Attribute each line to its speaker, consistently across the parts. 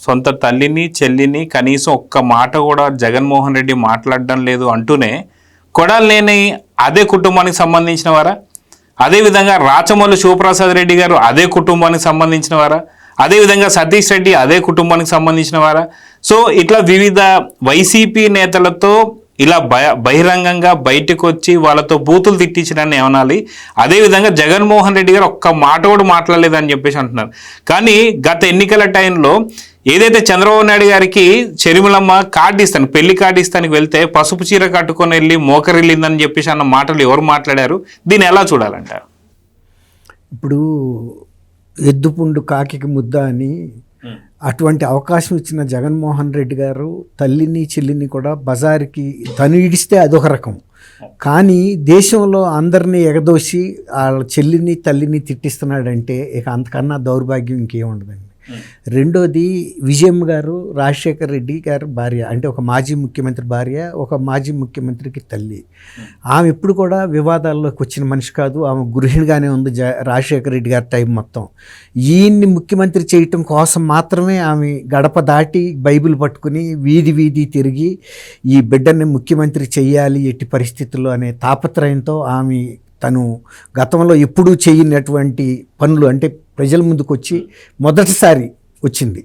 Speaker 1: సొంత తల్లిని చెల్లిని కనీసం ఒక్క మాట కూడా జగన్మోహన్ రెడ్డి మాట్లాడడం లేదు అంటూనే కొడాలినేని అదే కుటుంబానికి సంబంధించిన వారా? అదేవిధంగా రాచమల్లు శివప్రసాద్ రెడ్డి గారు అదే కుటుంబానికి సంబంధించిన వారా? అదేవిధంగా సతీష్ రెడ్డి అదే కుటుంబానికి సంబంధించిన వారా? సో ఇట్లా వివిధ వైసీపీ నేతలతో ఇలా బహిరంగంగా బయటకు వచ్చి వాళ్ళతో బూతులు తిట్టించడాన్ని ఏమనాలి. అదేవిధంగా జగన్మోహన్ రెడ్డి గారు ఒక్క మాట కూడా మాట్లాడలేదని చెప్పేసి అంటున్నారు. కానీ గత ఎన్నికల టైంలో ఏదైతే చంద్రబాబు నాయుడు గారికి షర్మిలమ్మ కార్డు ఇస్తాను, పెళ్లి కార్డు ఇస్తానికి వెళ్తే పసుపు చీర కట్టుకొని వెళ్ళి మోకరిల్లిందని చెప్పేసి అన్న మాటలు ఎవరు మాట్లాడారు? దీన్ని ఎలా చూడాలంటారు?
Speaker 2: ఇప్పుడు ఎద్దుపుండు కాకికి ముద్ద అని అటువంటి అవకాశం ఇచ్చిన జగన్మోహన్ రెడ్డి గారు తల్లిని చెల్లిని కూడా బజారుకి తను ఇడిస్తే అదొక రకం, కానీ దేశంలో అందరినీ ఎగదోసి వాళ్ళ చెల్లిని తల్లిని తిట్టిస్తున్నాడంటే ఇక అంతకన్నా దౌర్భాగ్యం ఇంకేముండదండి. రెండోది విజయమ్మ గారు రాజశేఖర రెడ్డి గారు భార్య, అంటే ఒక మాజీ ముఖ్యమంత్రి భార్య, ఒక మాజీ ముఖ్యమంత్రికి తల్లి. ఆమె ఎప్పుడు కూడా వివాదాల్లోకి వచ్చిన మనిషి కాదు, ఆమె గృహిణిగానే ఉంది రాజశేఖర రెడ్డి గారి టైం మొత్తం. ఈయన్ని ముఖ్యమంత్రి చేయటం కోసం మాత్రమే ఆమె గడప దాటి బైబిల్ పట్టుకుని వీధి వీధి తిరిగి ఈ బిడ్డని ముఖ్యమంత్రి చెయ్యాలి ఎట్టి పరిస్థితుల్లో అనే తాపత్రయంతో ఆమె తను గతంలో ఎప్పుడూ చేయనటువంటి పనులు, అంటే ప్రజల ముందుకు వచ్చి మొదటిసారి వచ్చింది.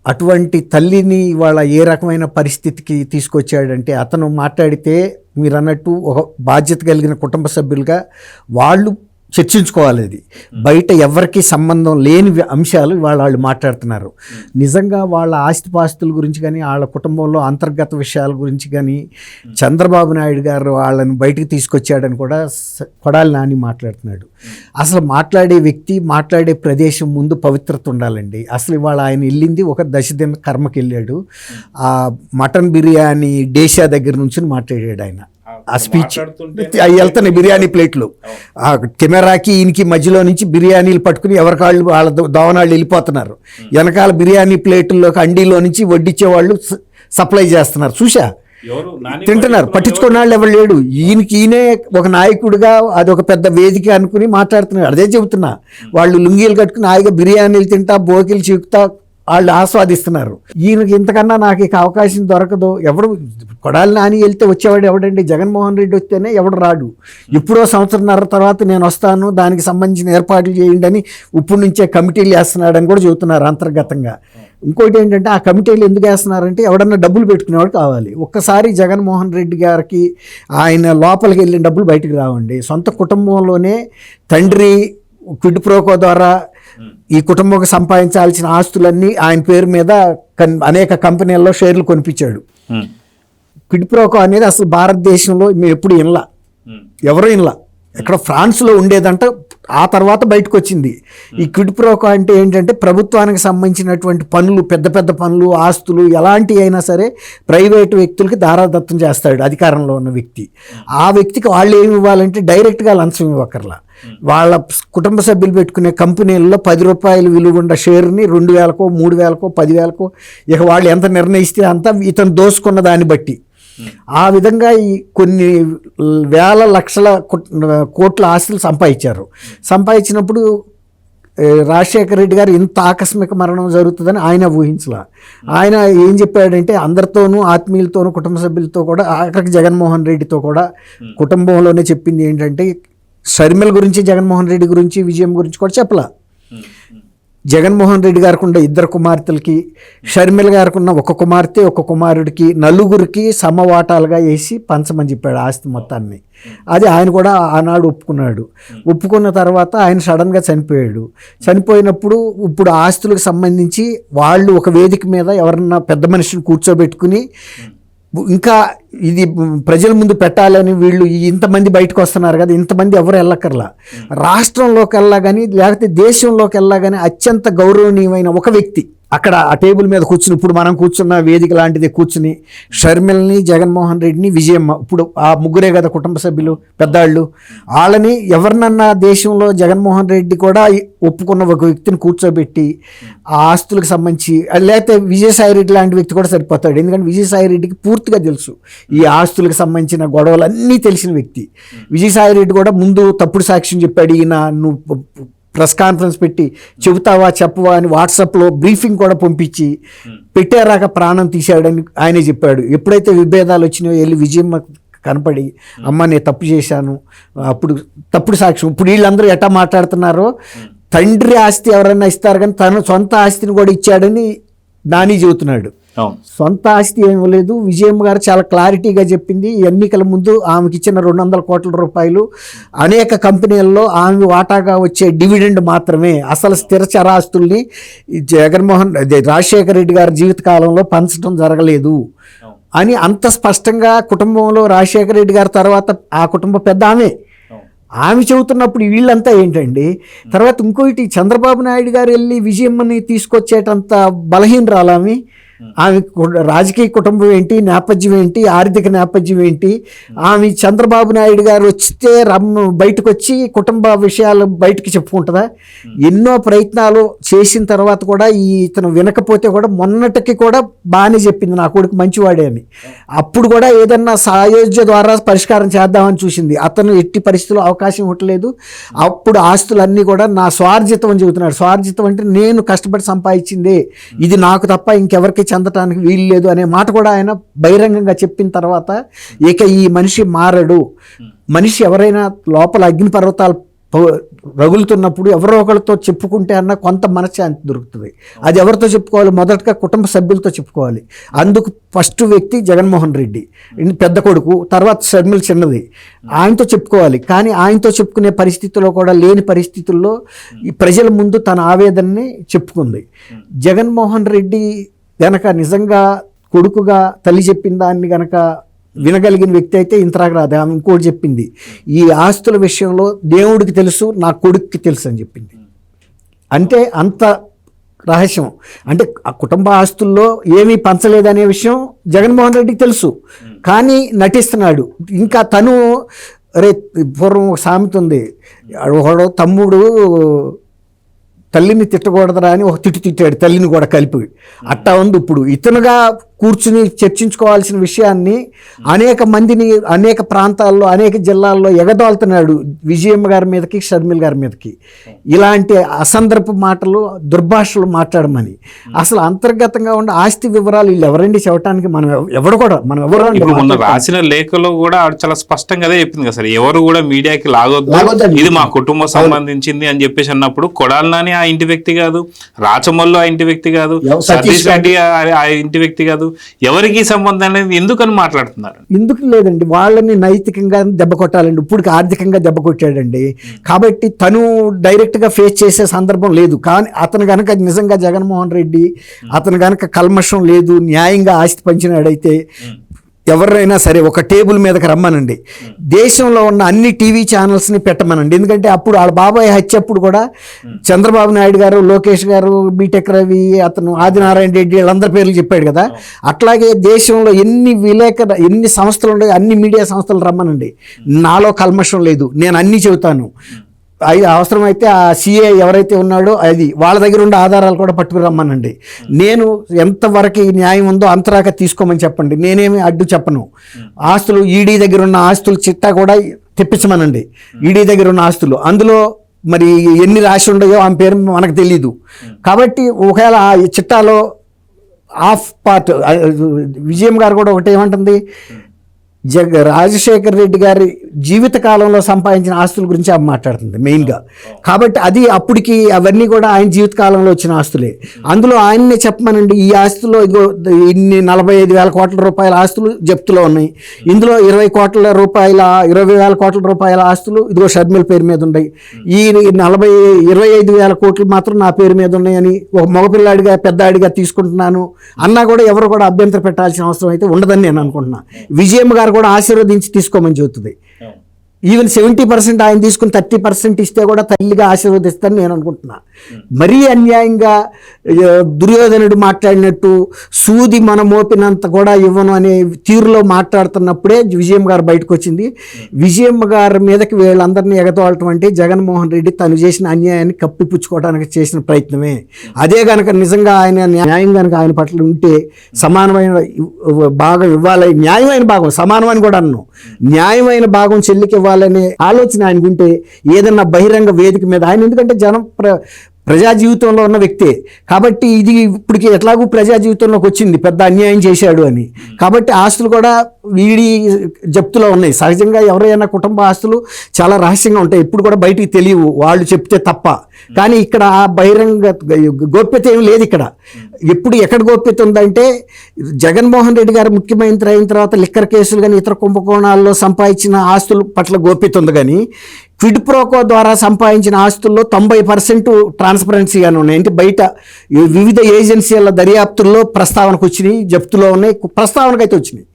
Speaker 2: అటువంటి తల్లిని వాళ్ళ ఏ రకమైన పరిస్థితికి తీసుకొచ్చాడంటే, అతను మాట్లాడితే మీరు అన్నట్టు ఒక బాధ్యత కలిగిన కుటుంబ సభ్యులుగా వాళ్ళు చర్చించుకోవాలి. అది బయట ఎవరికి సంబంధం లేని అంశాలు వాళ్ళు మాట్లాడుతున్నారు. నిజంగా వాళ్ళ ఆస్తిపాస్తుల గురించి కానీ వాళ్ళ కుటుంబంలో అంతర్గత విషయాల గురించి కానీ చంద్రబాబు నాయుడు గారు వాళ్ళని బయటకు తీసుకొచ్చాడని కూడా కొడాలి నాని మాట్లాడుతున్నాడు. అసలు మాట్లాడే వ్యక్తి మాట్లాడే ప్రదేశం ముందు పవిత్రత ఉండాలండి. అసలు ఇవాళ ఆయన వెళ్ళింది ఒక దశదిన కర్మకి వెళ్ళాడు. ఆ మటన్ బిర్యానీ డేషా దగ్గర నుంచి మాట్లాడాడు ఆయన. ఆ స్పీచ్ వెళ్తున్నాయి బిర్యానీ ప్లేట్లు, ఆ కెమెరాకి ఈయనకి మధ్యలో నుంచి బిర్యానీలు పట్టుకుని ఎవరికాళ్ళు వాళ్ళ దోవనాళ్ళు వెళ్ళిపోతున్నారు. వెనకాల బిర్యానీ ప్లేట్ల్లోకి అండీలో నుంచి వడ్డించే వాళ్ళు సప్లై చేస్తున్నారు. చూసా తింటున్నారు, పట్టించుకున్న వాళ్ళు ఎవరు లేడు. ఈయనే ఒక నాయకుడిగా అదొక పెద్ద వేదిక అనుకుని మాట్లాడుతున్నారు. అదే చెబుతున్నా, వాళ్ళు లుంగీలు కట్టుకుని హాయిగా బిర్యానీలు తింటా బోకిలు చీకుతా వాళ్ళు ఆస్వాదిస్తున్నారు. ఈయనకి ఇంతకన్నా నాకు ఇక అవకాశం దొరకదు. ఎవడు కొడాలి నాని వెళ్తే వచ్చేవాడు ఎవడండి? జగన్మోహన్ రెడ్డి వస్తేనే ఎవడు రాడు. ఎప్పుడో సంవత్సరంన్నర తర్వాత నేను వస్తాను, దానికి సంబంధించిన ఏర్పాట్లు చేయండి అని ఇప్పుడు నుంచే కమిటీలు వేస్తున్నాడని కూడా చెబుతున్నారు అంతర్గతంగా. ఇంకోటి ఏంటంటే, ఆ కమిటీలు ఎందుకు వేస్తున్నారంటే ఎవడన్నా డబ్బులు పెట్టుకునేవాడు కావాలి. ఒక్కసారి జగన్మోహన్ రెడ్డి గారికి ఆయన లోపలికి వెళ్ళిన డబ్బులు బయటకు రావండి. సొంత కుటుంబంలోనే తండ్రి క్విడ్ ప్రోకో ద్వారా ఈ కుటుంబం సంపాదించాల్సిన ఆస్తులన్నీ ఆయన పేరు మీద అనేక కంపెనీల్లో షేర్లు కొనిపించాడు. క్విడ్ ప్రోకో అనేది అసలు భారతదేశంలో మేము ఎప్పుడు వినలా, ఎవరు వినలా. ఎక్కడ ఫ్రాన్స్లో ఉండేదంట, ఆ తర్వాత బయటకు వచ్చింది. ఈ క్విడ్ ప్రోకో అంటే ఏంటంటే, ప్రభుత్వానికి సంబంధించినటువంటి పనులు, పెద్ద పెద్ద పనులు, ఆస్తులు ఎలాంటివి అయినా సరే ప్రైవేటు వ్యక్తులకి దారాదత్తం చేస్తాడు అధికారంలో ఉన్న వ్యక్తి. ఆ వ్యక్తికి వాళ్ళు ఏమి ఇవ్వాలంటే డైరెక్ట్గా లంచం ఇవ్వక్కర్లా. వాళ్ళ కుటుంబ సభ్యులు పెట్టుకునే కంపెనీల్లో 10 రూపాయలు విలువ ఉన్న షేర్ని 2,000కో 3,000కో 10,000కో ఇక వాళ్ళు ఎంత నిర్ణయిస్తే అంత ఇతను దోసుకున్న దాన్ని బట్టి ఆ విధంగా ఈ కొన్ని వేల లక్షల కోట్ల ఆస్తులు సంపాదించారు. సంపాదించినప్పుడు రాజశేఖర రెడ్డి గారు ఇంత ఆకస్మిక మరణం జరుగుతుందని ఆయన ఊహించలా. ఆయన ఏం చెప్పాడంటే, అందరితోనూ ఆత్మీయులతోనూ కుటుంబ సభ్యులతో కూడా, ఆఖరికి జగన్మోహన్ రెడ్డితో కూడా కుటుంబంలోనే చెప్పింది ఏంటంటే, షర్మిల గురించి, జగన్మోహన్ రెడ్డి గురించి, విజయం గురించి కూడా చెప్పలా. జగన్మోహన్ రెడ్డి గారికి ఉన్న 2 కుమార్తెలకి, షర్మిల గారికి ఉన్న 1 కుమార్తె 1 కుమారుడికి, నలుగురికి సమవాటాలుగా వేసి పంచమని చెప్పాడు ఆస్తి మొత్తాన్ని. అది ఆయన కూడా ఆనాడు ఒప్పుకున్నాడు. ఒప్పుకున్న తర్వాత ఆయన సడన్గా చనిపోయాడు. చనిపోయినప్పుడు ఇప్పుడు ఆస్తులకు సంబంధించి వాళ్ళు ఒక వేదిక మీద ఎవరన్నా పెద్ద మనిషిని కూర్చోబెట్టుకుని ఇంకా ఇది ప్రజల ముందు పెట్టాలని వీళ్ళు ఇంతమంది బయటకు వస్తున్నారు కదా, ఇంతమంది ఎవరు వెళ్ళక్కర్లా. రాష్ట్రంలోకి వెళ్ళా కానీ లేకపోతే దేశంలోకి వెళ్ళా కానీ అత్యంత గౌరవనీయమైన ఒక వ్యక్తి అక్కడ ఆ టేబుల్ మీద కూర్చుని, ఇప్పుడు మనం కూర్చున్న వేదిక లాంటిది కూర్చుని షర్మిలని, జగన్మోహన్ రెడ్డిని, విజయమ్మ, ఇప్పుడు ఆ ముగ్గురే కదా కుటుంబ సభ్యులు పెద్దాళ్ళు, వాళ్ళని ఎవరినన్నా దేశంలో జగన్మోహన్ రెడ్డి కూడా ఒప్పుకున్న ఒక వ్యక్తిని కూర్చోబెట్టి ఆ ఆస్తులకు సంబంధించి, లేకపోతే విజయసాయి రెడ్డి లాంటి వ్యక్తి కూడా సరిపోతాడు. ఎందుకంటే విజయసాయి రెడ్డికి పూర్తిగా తెలుసు ఈ ఆస్తులకు సంబంధించిన గొడవలు అన్నీ తెలిసిన వ్యక్తి. విజయసాయి రెడ్డి కూడా ముందు తప్పుడు సాక్ష్యం చెప్పాడు, ఈయన నువ్వు ప్రెస్ కాన్ఫరెన్స్ పెట్టి చెబుతావా చెప్పవా అని వాట్సాప్లో బ్రీఫింగ్ కూడా పంపించి పెట్టారాక ప్రాణం తీశాడని ఆయనే చెప్పాడు. ఎప్పుడైతే విభేదాలు వచ్చినాయో వెళ్ళి విజయమ్మ కనపడి అమ్మ నేను తప్పు చేశాను, అప్పుడు తప్పుడు సాక్ష్యం. ఇప్పుడు వీళ్ళందరూ ఎట్టా మాట్లాడుతున్నారో తండ్రి ఆస్తి ఎవరైనా ఇస్తారు కానీ తన సొంత ఆస్తిని కూడా ఇచ్చాడని నాని చెబుతున్నాడు. సొంత ఆస్తి ఏమీ లేదు. విజయమ్మ గారు చాలా క్లారిటీగా చెప్పింది. ఎన్నికల ముందు ఆమెకి ఇచ్చిన 200 కోట్ల రూపాయలు అనేక కంపెనీల్లో ఆమె వాటాగా వచ్చే డివిడెండ్ మాత్రమే, అసలు స్థిర చరాస్తుల్ని రాజశేఖర రెడ్డి గారి జీవితకాలంలో పంచడం జరగలేదు అని అంత స్పష్టంగా కుటుంబంలో రాజశేఖర రెడ్డి గారి తర్వాత ఆ కుటుంబ పెద్ద ఆమె చెబుతున్నప్పుడు వీళ్ళంతా ఏంటండి. తర్వాత ఇంకోటి చంద్రబాబు నాయుడు గారు వెళ్ళి విజయమ్మని తీసుకొచ్చేటంత బలహీనరాలు ఆమె రాజకీయ కుటుంబం ఏంటి, నేపథ్యం ఏంటి, ఆర్థిక నేపథ్యం ఏంటి. ఆమె చంద్రబాబు నాయుడు గారు వస్తే బయటకు వచ్చి కుటుంబ విషయాలు బయటకు చెప్పుకుంటుందా? ఎన్నో ప్రయత్నాలు చేసిన తర్వాత కూడా ఇతను వినకపోతే కూడా మొన్నటికి కూడా బాగానే చెప్పింది నా కొడుకు మంచివాడే అని. అప్పుడు కూడా ఏదన్నా సాయోజ్య ద్వారా పరిష్కారం చేద్దామని చూసింది. అతను ఎట్టి పరిస్థితుల్లో అవకాశం ఇవ్వట్లేదు. అప్పుడు ఆస్తులన్నీ కూడా నా స్వార్జితం అని చెబుతున్నాడు. స్వార్జితం అంటే నేను కష్టపడి సంపాదించిందే, ఇది నాకు తప్ప ఇంకెవరికి చెందటానికి వీలు లేదు అనే మాట కూడా ఆయన బహిరంగంగా చెప్పిన తర్వాత ఇక ఈ మనిషి మారడు. మనిషి ఎవరైనా లోపల అగ్నిపర్వతాలు రగులుతున్నప్పుడు ఎవరో ఒకరితో చెప్పుకుంటే అన్న కొంత మనశ్శాంతి దొరుకుతుంది. అది ఎవరితో చెప్పుకోవాలి? మొదటగా కుటుంబ సభ్యులతో చెప్పుకోవాలి. అందుకు ఫస్ట్ వ్యక్తి జగన్మోహన్ రెడ్డి, పెద్ద కొడుకు, తర్వాత షర్మిల చిన్నది, ఆయనతో చెప్పుకోవాలి. కానీ ఆయనతో చెప్పుకునే పరిస్థితుల్లో కూడా లేని పరిస్థితుల్లో ఈ ప్రజల ముందు తన ఆవేదనని చెప్పుకుంది. జగన్మోహన్ రెడ్డి గనక నిజంగా కొడుకుగా తల్లి చెప్పిన దాన్ని గనక వినగలిగిన వ్యక్తి అయితే ఇంతరాకు రాదు. ఆమె ఇంకోటి చెప్పింది, ఈ ఆస్తుల విషయంలో దేవుడికి తెలుసు, నా కొడుక్కి తెలుసు అని చెప్పింది. అంటే అంత రహస్యం. అంటే ఆ కుటుంబ ఆస్తుల్లో ఏమీ పంచలేదనే విషయం జగన్మోహన్ రెడ్డికి తెలుసు, కానీ నటిస్తున్నాడు. ఇంకా తను పూర్వం ఒక సామెత ఉంది, ఒకడు తమ్ముడు తల్లిని తిట్టకూడదురా అని ఒక తిట్టాడు, తల్లిని కూడా కలిపి. అట్టా ఉంది. ఇప్పుడు ఇతనుగా కూర్చుని చర్చించుకోవాల్సిన విషయాన్ని అనేక మందిని అనేక ప్రాంతాల్లో అనేక జిల్లాల్లో ఎగదోలుతున్నాడు విజయమ్మ గారి మీదకి, షర్మిల గారి మీదకి. ఇలాంటి అసందర్భ మాటలు, దుర్భాషలు మాట్లాడమని. అసలు అంతర్గతంగా ఉన్న ఆస్తి వివరాలు వీళ్ళు ఎవరండి చెప్పడానికి? మనం ఎవరు
Speaker 1: రాసిన లేఖలో కూడా చాలా స్పష్టంగా అదే చెప్పింది కదా సార్, ఎవరు కూడా మీడియాకి లాగొద్దు, ఇది మా కుటుంబం సంబంధించింది అని చెప్పేసి అన్నప్పుడు కొడాలి నాని ఆ ఇంటి వ్యక్తి కాదు, రాచమల్లు ఆ ఇంటి వ్యక్తి కాదు, సతీష్ రెడ్డి ఆ ఇంటి వ్యక్తి కాదు, ఎవరికి సంబంధం అనేది ఎందుకని మాట్లాడుతున్నారు?
Speaker 2: ఎందుకు లేదండి, వాళ్ళని నైతికంగా దెబ్బ కొట్టాలండి. ఇప్పుడు ఆర్థికంగా దెబ్బ కొట్టాడండి, కాబట్టి తను డైరెక్ట్గా ఫేస్ చేసే సందర్భం లేదు. కానీ అతను కనుక నిజంగా జగన్మోహన్ రెడ్డి అతను కనుక కల్మషం లేదు, న్యాయంగా ఆస్తి పంచినాడైతే ఎవరైనా సరే ఒక టేబుల్ మీదకి రమ్మనండి, దేశంలో ఉన్న అన్ని టీవీ ఛానల్స్ని పెట్టమనండి. ఎందుకంటే అప్పుడు వాళ్ళ బాబాయ్ హత్య అప్పుడు కూడా చంద్రబాబు నాయుడు గారు, లోకేష్ గారు, బీటెక్ రవి, అతను ఆదినారాయణ రెడ్డి, వీళ్ళందరి పేర్లు చెప్పాడు కదా. అట్లాగే దేశంలో ఎన్ని సంస్థలు ఉన్నాయో అన్ని మీడియా సంస్థలు రమ్మనండి. నాలో కల్మషం లేదు, నేను అన్నీ చెబుతాను. అవసరమైతే ఆ సిఏ ఎవరైతే ఉన్నాడో అది వాళ్ళ దగ్గర ఉండే ఆధారాలు కూడా పట్టుకురమ్మనండి. నేను ఎంతవరకు న్యాయం ఉందో అంతరాక తీసుకోమని చెప్పండి, నేనేమి అడ్డు చెప్పను. ఆస్తులు ఈడీ దగ్గర ఉన్న ఆస్తులు చిట్టా కూడా తెప్పించమనండి. ఈడీ దగ్గర ఉన్న ఆస్తులు అందులో మరి ఎన్ని రాసి ఉండయో ఆమె పేరు మనకు తెలీదు. కాబట్టి ఒకవేళ ఆ చిట్టాలో హాఫ్ పార్ట్ విజయం గారు కూడా ఒకటి ఏమంటుంది, రాజశేఖర రెడ్డి గారి జీవితకాలంలో సంపాదించిన ఆస్తుల గురించి ఆమె మాట్లాడుతుంది మెయిన్గా. కాబట్టి అది అప్పటికి అవన్నీ కూడా ఆయన జీవితకాలంలో వచ్చిన ఆస్తులే. అందులో ఆయన్నే చెప్పమనండి, ఈ ఆస్తులో ఇదిగో ఇన్ని 45,000 కోట్ల రూపాయల ఆస్తులు జప్తులో ఉన్నాయి, ఇందులో 20 వేల కోట్ల రూపాయల ఆస్తులు ఇదిగో షర్మిల పేరు మీద ఉన్నాయి, ఈ 25,000 కోట్లు మాత్రం నా పేరు మీద ఉన్నాయని ఒక మగపిల్లాడిగా పెద్దాడిగా తీసుకుంటున్నాను అన్నా కూడా ఎవరు కూడా అభ్యంతరం పెట్టాల్సిన అవసరం అయితే ఉండదని నేను అనుకుంటున్నా. విజయమ్మ గారు కూడా ఆశీర్వదించి తీసుకోమని చెబుతుంది. ఈవెన్ 70% ఆయన తీసుకుని 30% ఇస్తే కూడా తల్లిగా ఆశీర్వదిస్తారని నేను అనుకుంటున్నా. మరీ అన్యాయంగా దుర్యోధనుడు మాట్లాడినట్టు సూది మన మోపినంత కూడా ఇవ్వను అనే తీరులో మాట్లాడుతున్నప్పుడే విజయమ్మ గారు బయటకు వచ్చింది. విజయమ్మ గారి మీదకి వీళ్ళందరినీ ఎగతోలటం అంటే జగన్మోహన్ రెడ్డి తను చేసిన అన్యాయాన్ని కప్పిపుచ్చుకోవడానికి చేసిన ప్రయత్నమే. అదే కనుక నిజంగా ఆయన న్యాయం కనుక ఆయన పట్ల ఉంటే సమానమైన భాగం ఇవ్వాలి, న్యాయమైన భాగం, సమానమని కూడా అన్నాను, న్యాయమైన భాగం చెల్లికి ఇవ్వాలనే ఆలోచన ఆయనకు ఉంటే ఏదన్నా బహిరంగ వేదిక మీద ఆయన, ఎందుకంటే ప్రజా జీవితంలో ఉన్న వ్యక్తే కాబట్టి ఇది ఇప్పటికి ఎట్లాగూ ప్రజా జీవితంలోకి వచ్చింది పెద్ద అన్యాయం చేశాడు అని, కాబట్టి ఆస్తులు కూడా వీడి జప్తులో ఉన్నాయి. సహజంగా ఎవరైనా కుటుంబ ఆస్తులు చాలా రహస్యంగా ఉంటాయి, ఇప్పుడు కూడా బయటికి తెలియవు వాళ్ళు చెప్తే తప్ప. కానీ ఇక్కడ ఆ బహిరంగ గోప్యత ఏం లేదు. ఇక్కడ ఎప్పుడు ఎక్కడ గోప్యత ఉందంటే జగన్మోహన్ రెడ్డి గారు ముఖ్యమంత్రి అయిన తర్వాత లిక్కర్ కేసులు కానీ ఇతర కుంభకోణాల్లో సంపాదించిన ఆస్తుల పట్ల గోప్యత ఉంది. కానీ క్విడ్ ప్రోకో ద్వారా సంపాదించిన ఆస్తుల్లో 90% ట్రాన్స్పరెన్సీగానే ఉన్నాయి. అంటే బయట వివిధ ఏజెన్సీల దర్యాప్తుల్లో ప్రస్తావనకు వచ్చినాయి, జప్తులో ఉన్నాయి, ప్రస్తావనకు అయితే వచ్చినాయి.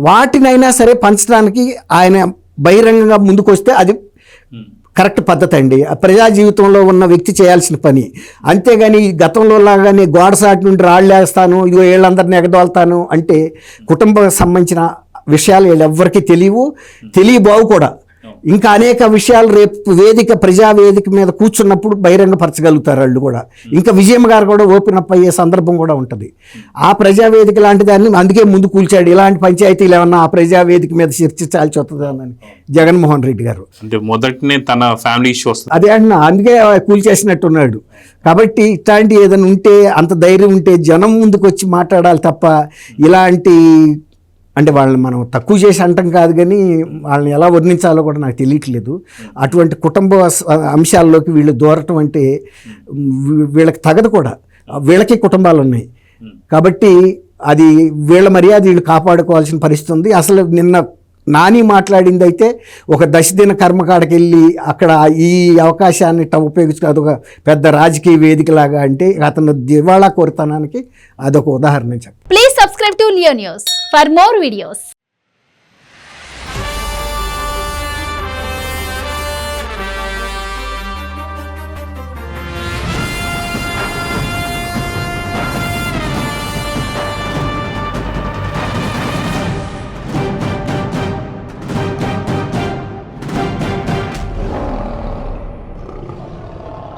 Speaker 2: వాటినైనా సరే పంచడానికి ఆయన బహిరంగంగా ముందుకు వస్తే అది కరెక్ట్ పద్ధతి అండి. ప్రజా జీవితంలో ఉన్న వ్యక్తి చేయాల్సిన పని. అంతేగాని గతంలో లాగానే గోడసాటి నుండి రాళ్ళు వేస్తాను, ఇదిగో వీళ్ళందరినీ ఎగదోలుతాను అంటే కుటుంబం సంబంధించిన విషయాలు వీళ్ళు ఎవ్వరికీ తెలియబోవు కూడా. ఇంకా అనేక విషయాలు రేపు ప్రజా వేదిక మీద కూర్చున్నప్పుడు బహిరంగపరచగలుగుతారు వాళ్ళు కూడా. ఇంకా విజయమ్మ గారు కూడా ఓపెన్ అప్ అయ్యే సందర్భం కూడా ఉంటుంది. ఆ ప్రజావేదిక లాంటి దాన్ని అందుకే ముందు కూల్చాడు. ఇలాంటి పంచాయతీలు ఏమన్నా ఆ ప్రజావేదిక మీద చర్చించాల్సి వస్తుందని జగన్మోహన్ రెడ్డి గారు.
Speaker 1: అంటే మొదటినే తన ఫ్యామిలీ ఇష్యూ వస్తుంది
Speaker 2: అదే అంటున్నా, అందుకే కూల్చేసినట్టున్నాడు. కాబట్టి ఇట్లాంటి ఏదైనా ఉంటే, అంత ధైర్యం ఉంటే జనం ముందుకు వచ్చి మాట్లాడాలి తప్ప ఇలాంటి అంటే వాళ్ళని మనం తక్కువ చేసి అంటాం కాదు, కానీ వాళ్ళని ఎలా వర్ణించాలో కూడా నాకు తెలియట్లేదు. అటువంటి కుటుంబ అంశాల్లోకి వీళ్ళు దూరటం అంటే వీళ్ళకి తగదు కూడా. వీళ్ళకి కుటుంబాలు ఉన్నాయి కాబట్టి అది వీళ్ళ మర్యాద వీళ్ళు కాపాడుకోవాల్సిన పరిస్థితి ఉంది. అసలు నిన్న నాని మాట్లాడింది అయితే ఒక దశదిన కర్మకాడకి వెళ్ళి అక్కడ ఈ అవకాశాన్ని ఉపయోగించుకుని అదొక పెద్ద రాజకీయ వేదికలాగా, అంటే అతను దివాళా కోరుతనానికి అదొక ఉదాహరణ.
Speaker 3: Please subscribe to Leo news for more videos.